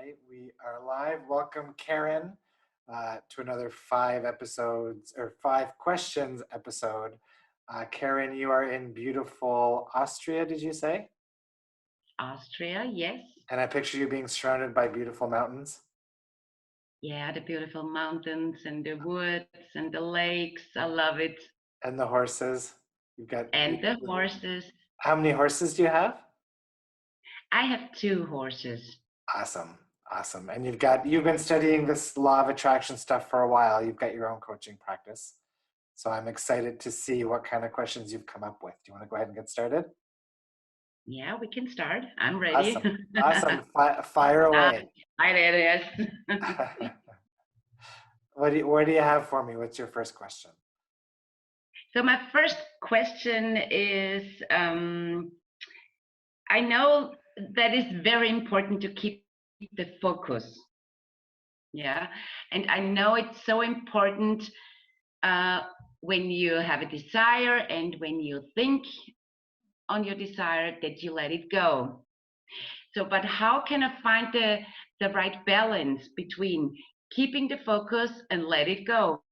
right, we are live. Welcome, Karen, to another 5 episodes or 5 questions episode. Karen, you are in beautiful Austria, did you say? Austria, yes. And I picture you being surrounded by beautiful mountains. Yeah, the beautiful mountains and the woods and the lakes. I love it. And the horses. You've got. And the horses. How many horses do you have? I have 2 horses. Awesome. Awesome. And you've been studying this law of attraction stuff for a while. You've got your own coaching practice. So I'm excited to see what kind of questions you've come up with. Do you want to go ahead and get started? Yeah, we can start. I'm ready. Awesome. Awesome. Fire away. Hi there, yes. What do you have for me? What's your first question? So my first question is, I know that it's very important to keep the focus. Yeah. And I know it's so important when you have a desire and when you think on your desire that you let it go. So, but how can I find the right balance between keeping the focus and let it go?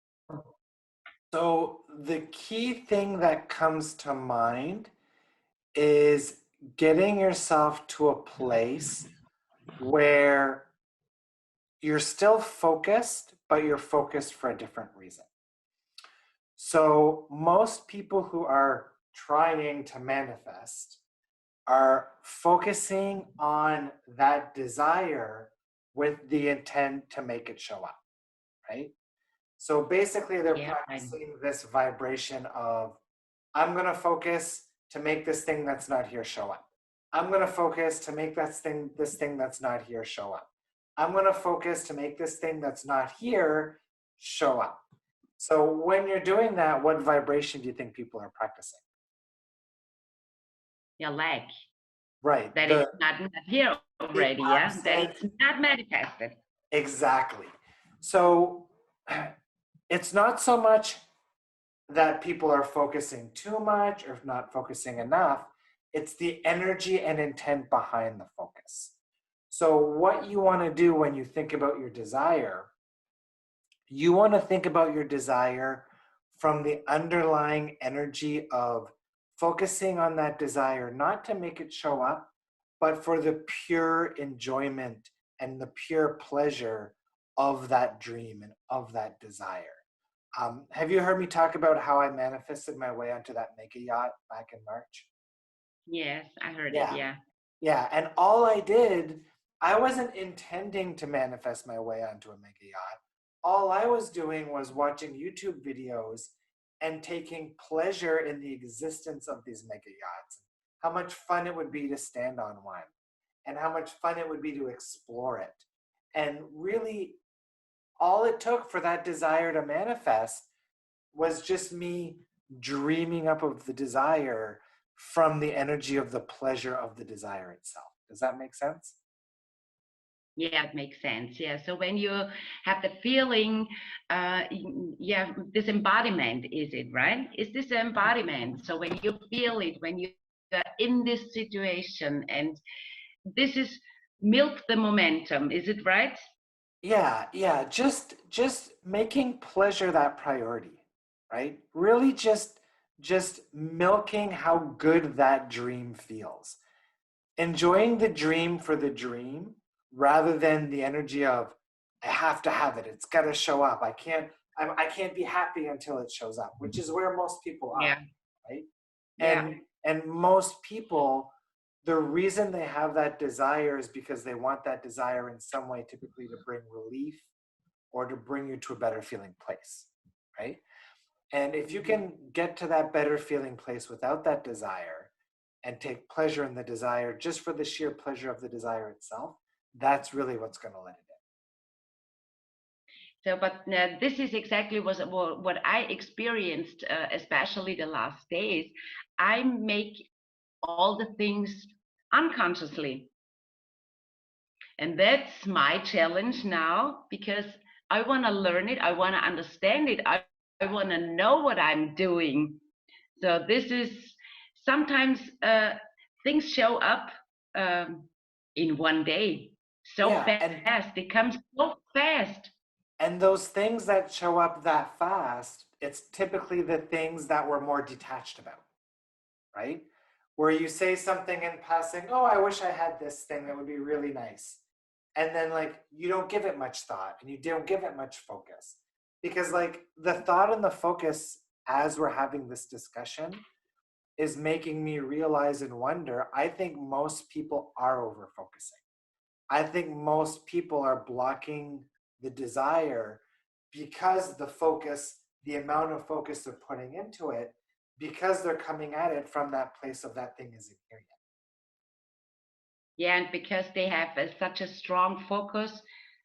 So the key thing that comes to mind is getting yourself to a place where you're still focused, but you're focused for a different reason. So most people who are trying to manifest are focusing on that desire with the intent to make it show up, right? So basically they're practicing this vibration of, I'm going to focus to make this thing that's not here show up. I'm going to focus to make this thing that's not here show up. I'm going to focus to make this thing that's not here show up. So when you're doing that, what vibration do you think people are practicing? Yeah, lack. Right. That it's not here already, yeah? That it's not manifested. Exactly. So it's not so much that people are focusing too much or not focusing enough. It's the energy and intent behind the focus. So what you want to do when you think about your desire, you want to think about your desire from the underlying energy of focusing on that desire, not to make it show up, but for the pure enjoyment and the pure pleasure of that dream and of that desire. Have you heard me talk about how I manifested my way onto that mega yacht back in March? Yes, I heard it, yeah. Yeah, and all I did, I wasn't intending to manifest my way onto a mega yacht. All I was doing was watching YouTube videos and taking pleasure in the existence of these mega yachts. How much fun it would be to stand on one, and how much fun it would be to explore it. And really, all it took for that desire to manifest was just me dreaming up of the desire from the energy of the pleasure of the desire itself. Does that make sense? Yeah, it makes sense. Yeah. So when you have the feeling, yeah, this embodiment, is it right? Is this embodiment? So when you feel it, when you are in this situation, and this is milk the momentum, is it right? Yeah. Just making pleasure that priority, right? Really just milking how good that dream feels. Enjoying the dream for the dream rather than the energy of, I have to have it. It's got to show up. I can't be happy until it shows up, which is where most people are, right? And most people, the reason they have that desire is because they want that desire in some way, typically to bring relief or to bring you to a better feeling place, right? And if you can get to that better feeling place without that desire and take pleasure in the desire just for the sheer pleasure of the desire itself, that's really what's going to let it in. So, but this is exactly what I experienced, especially the last days. I make all the things unconsciously. And that's my challenge now, because I want to learn it. I want to understand it. I want to know what I'm doing. So this is sometimes things show up in one day. so Yeah, fast. It comes so fast. and those things that show up that fast, it's typically the things that we're more detached about, right? Where you say something in passing, oh, I wish I had this thing that would be really nice. And then like you don't give it much thought and you don't give it much focus. Because like the thought and the focus as we're having this discussion is making me realize and wonder, I think most people are over focusing. I think most people are blocking the desire because the focus, the amount of focus they're putting into it, because they're coming at it from that place of that thing isn't here yet. Yeah, and because they have such a strong focus,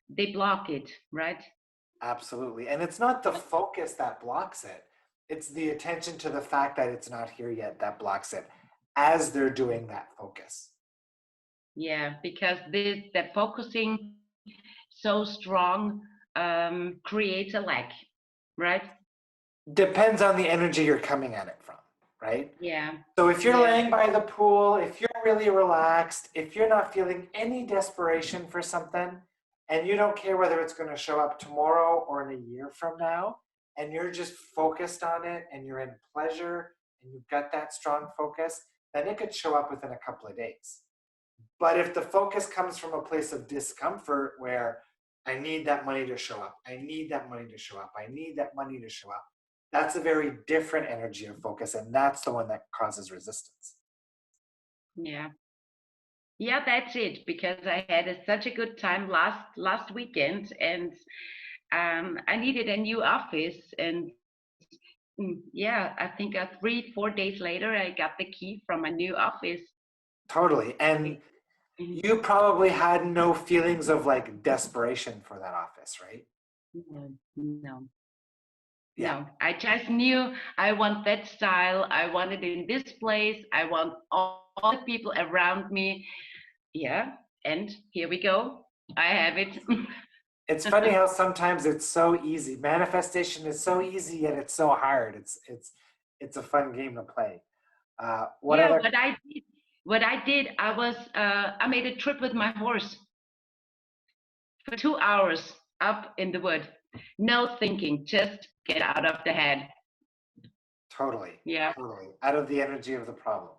they block it, right? Absolutely. And it's not the focus that blocks it, it's the attention to the fact that it's not here yet that blocks it as they're doing that focus. Yeah, because this the focusing so strong creates a lack, right? Depends on the energy you're coming at it from, right? Yeah, So if you're yeah, laying by the pool, if you're really relaxed, if you're not feeling any desperation for something, and you don't care whether it's going to show up tomorrow or in a year from now, and you're just focused on it and you're in pleasure and you've got that strong focus, then it could show up within a couple of days. But if the focus comes from a place of discomfort where I need that money to show up, I need that money to show up, I need that money to show up, that's a very different energy of focus. And that's the one that causes resistance. yeah. Yeah, that's it. Because I had such a good time last weekend, and I needed a new office, and yeah, I think 3, 4 days later, I got the key from a new office. Totally. And Mhm. you probably had no feelings of like desperation for that office, right? No, no, Yeah, no. I just knew I want that style. I want it in this place. I want all the people around me. Yeah, and here we go. I have it. it's funny how sometimes it's so easy. Manifestation is so easy, yet it's so hard. It's a fun game to play. What Yeah, other? what I did, I made a trip with my horse for 2 hours up in the wood. No thinking, just get out of the head. Totally, Yeah, totally. Out of the energy of the problem.